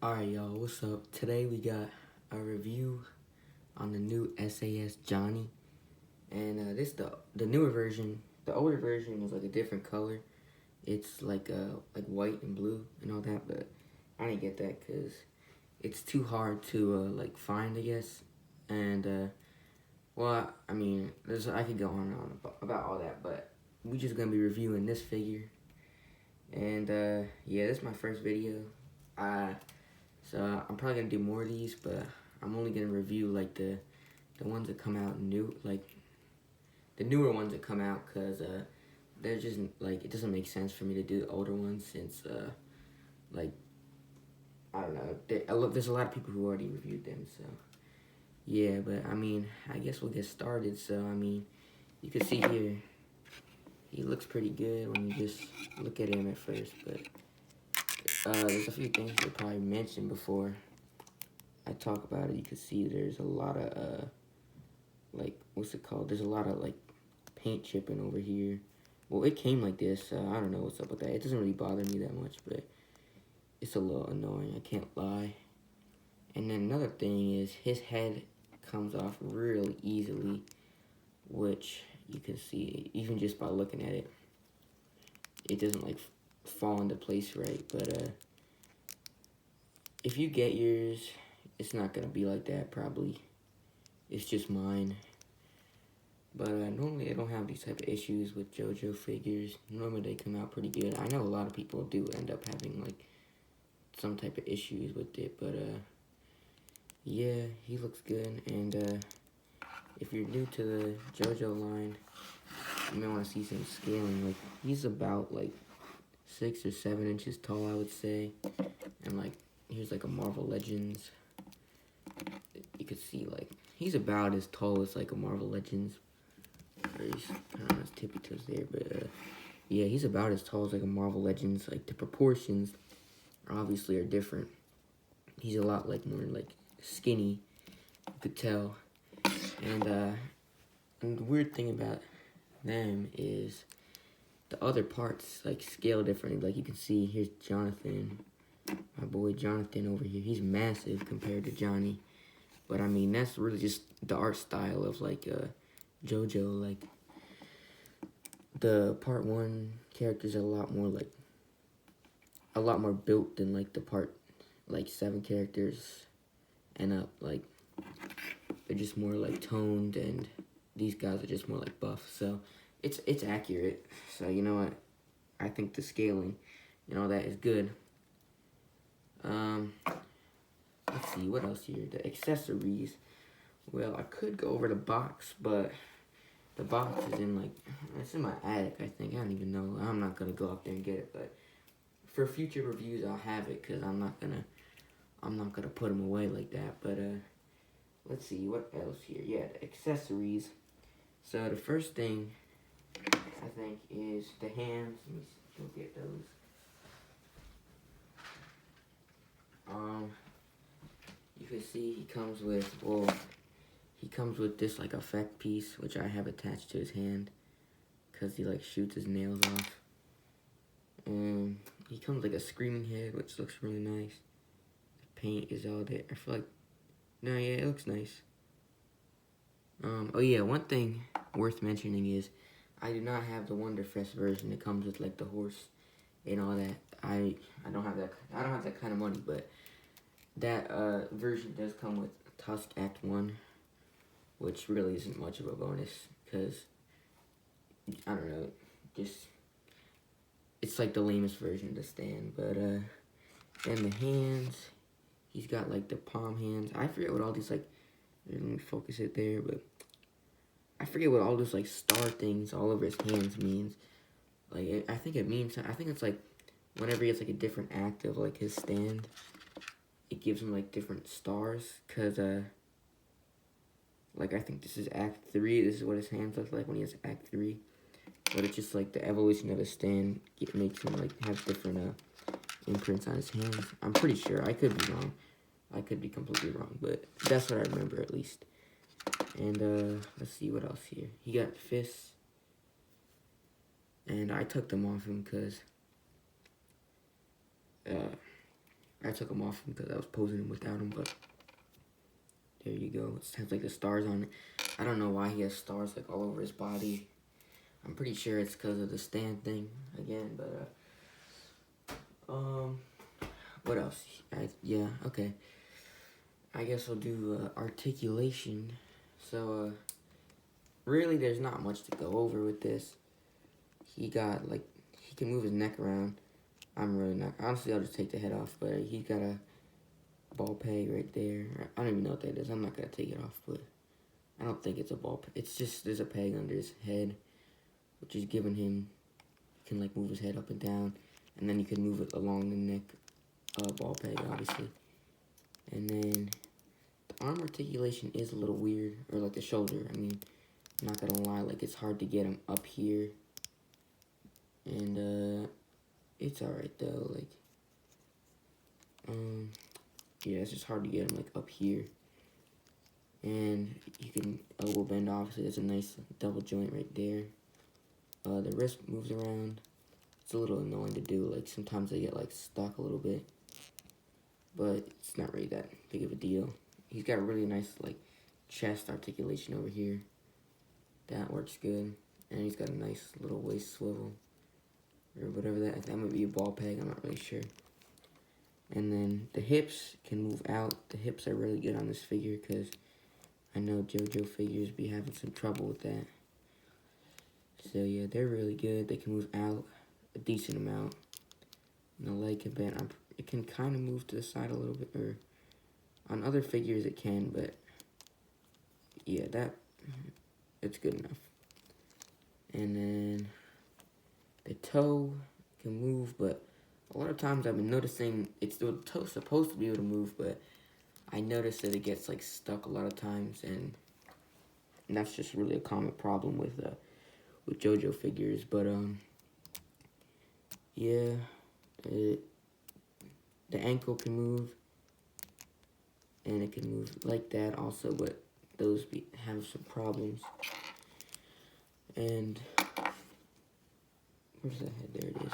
Alright, y'all, what's up? Today we got a review on the new SAS Johnny. And this the newer version. The older version was like a different color. It's like white and blue and all that, but I didn't get that because it's too hard to like find, I guess. And well, I mean, I could go on and on about all that, but we just gonna be reviewing this figure. And yeah, this is my first video. So I'm probably gonna do more of these, but I'm only gonna review like the ones that come out new, like the newer ones that come out, cause they're just like, it doesn't make sense for me to do the older ones since like I don't know, there's a lot of people who already reviewed them. So yeah, but I mean, I guess we'll get started. So I mean, you can see here he looks pretty good when you just look at him at first, but there's a few things you probably mentioned before I talk about it. You can see there's a lot of like, what's it called? There's a lot of like paint chipping over here. Well, it came like this, so I don't know what's up with that. It doesn't really bother me that much, but it's a little annoying, I can't lie. And then another thing is his head comes off real easily, which you can see even just by looking at it. It doesn't like fall into place right, but if you get yours, it's not gonna be like that probably. It's just mine. But normally I don't have these type of issues with JoJo figures. Normally they come out pretty good. I know a lot of people do end up having like some type of issues with it, but yeah, he looks good. And if you're new to the JoJo line, you may want to see some scaling. Like, he's about like 6 or 7 inches tall, I would say. And like, here's like a Marvel Legends. You could see like he's about as tall as like a Marvel Legends. He's kind of his tippy toes there, but yeah, he's about as tall as like a Marvel Legends. Like, the proportions obviously are different. He's a lot like more like skinny, you could tell. And the weird thing about them is the other parts like scale differently. Like, you can see here's Jonathan, my boy Jonathan over here. He's massive compared to Johnny, but I mean that's really just the art style of like JoJo. Like, the part 1 characters are a lot more built than like the part like 7 characters and up. Like, they're just more like toned, and these guys are just more like buff. So it's accurate. So you know what? I think the scaling, that is good. Let's see what else here. The accessories. Well, I could go over the box, but the box is it's in my attic, I think. I don't even know. I'm not gonna go up there and get it, but for future reviews, I'll have it, because I'm not gonna put them away like that. But let's see what else here. Yeah, the accessories. So the first thing I think is the hands. Let me go get those. You can see he comes with this like effect piece, which I have attached to his hand, because he like shoots his nails off. And he comes like a screaming head, which looks really nice. The paint is all there. I feel like, no, yeah, it looks nice. Oh yeah, one thing worth mentioning is I do not have the Wonderfest version that comes with like the horse and all that. I don't have that. I don't have that kind of money, but that version does come with Tusk Act 1, which really isn't much of a bonus, because I don't know, just it's like the lamest version of the stand. But then the hands, he's got like the palm hands. I forget what all these like, let me focus it there, but I forget what all those like star things all over his hands means. Like, I think it means, I think it's like whenever he has like a different act of like his stand, it gives him like different stars. Cause like, I think this is Act 3. This is what his hands look like when he has Act 3. But it's just like the evolution of his stand. It makes him like have different imprints on his hands. I'm pretty sure. I could be wrong. I could be completely wrong, but that's what I remember at least. And let's see what else here. He got fists, and I took them off him because I took him off because I was posing him without him, but there you go. It has like the stars on it. I don't know why he has stars like all over his body. I'm pretty sure it's because of the stand thing again, but what else? Yeah, okay. I guess we'll do articulation. So really there's not much to go over with this. He got like, he can move his neck around. I'm really not, honestly I'll just take the head off, but he got a ball peg right there. I don't even know what that is. I'm not gonna take it off, but I don't think it's a ball peg. It's just, there's a peg under his head, which is giving him, can like move his head up and down, and then you can move it along the neck, ball peg obviously. And then the arm articulation is a little weird, or like the shoulder. I mean, I'm not gonna lie, like it's hard to get him up here, and it's alright though. Like, yeah, it's just hard to get him like up here. And you can elbow bend, obviously. There's a nice double joint right there. The wrist moves around. It's a little annoying to do. Like sometimes they get like stuck a little bit, but it's not really that big of a deal. He's got a really nice like chest articulation over here. That works good. And he's got a nice little waist swivel, or whatever that might be a ball peg, I'm not really sure. And then the hips can move out. The hips are really good on this figure because I know JoJo figures be having some trouble with that. So yeah, they're really good. They can move out a decent amount. And the leg can bend. It can kind of move to the side a little bit, or on other figures it can, but yeah, it's good enough. And then the toe can move, but a lot of times I've been noticing the toe's supposed to be able to move, but I notice that it gets like stuck a lot of times, and that's just really a common problem with JoJo figures. But yeah, the ankle can move, and it can move like that also, but those have some problems. And where's that head? There it is.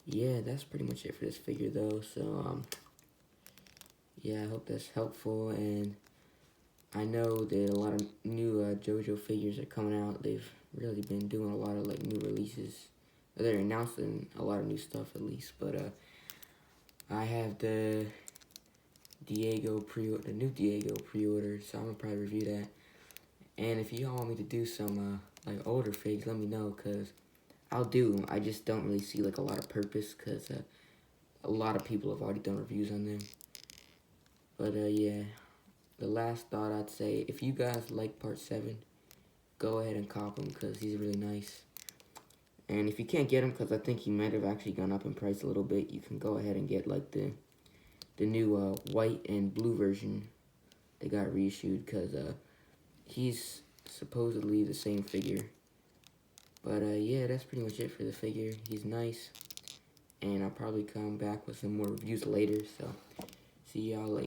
Yeah, that's pretty much it for this figure though. So yeah, I hope that's helpful, and I know that a lot of new JoJo figures are coming out. They've really been doing a lot of like new releases. They're announcing a lot of new stuff at least, but I have the new Diego pre-order, so I'm gonna probably review that. And if y'all want me to do some like older figs, let me know, cause I'll do them. I just don't really see like a lot of purpose, cause a lot of people have already done reviews on them. But yeah, the last thought I'd say, if you guys like part 7, go ahead and cop him, cause he's really nice. And if you can't get him, because I think he might have actually gone up in price a little bit, you can go ahead and get like the new white and blue version. They got reissued, because he's supposedly the same figure. But yeah, that's pretty much it for the figure. He's nice, and I'll probably come back with some more reviews later, so see y'all later.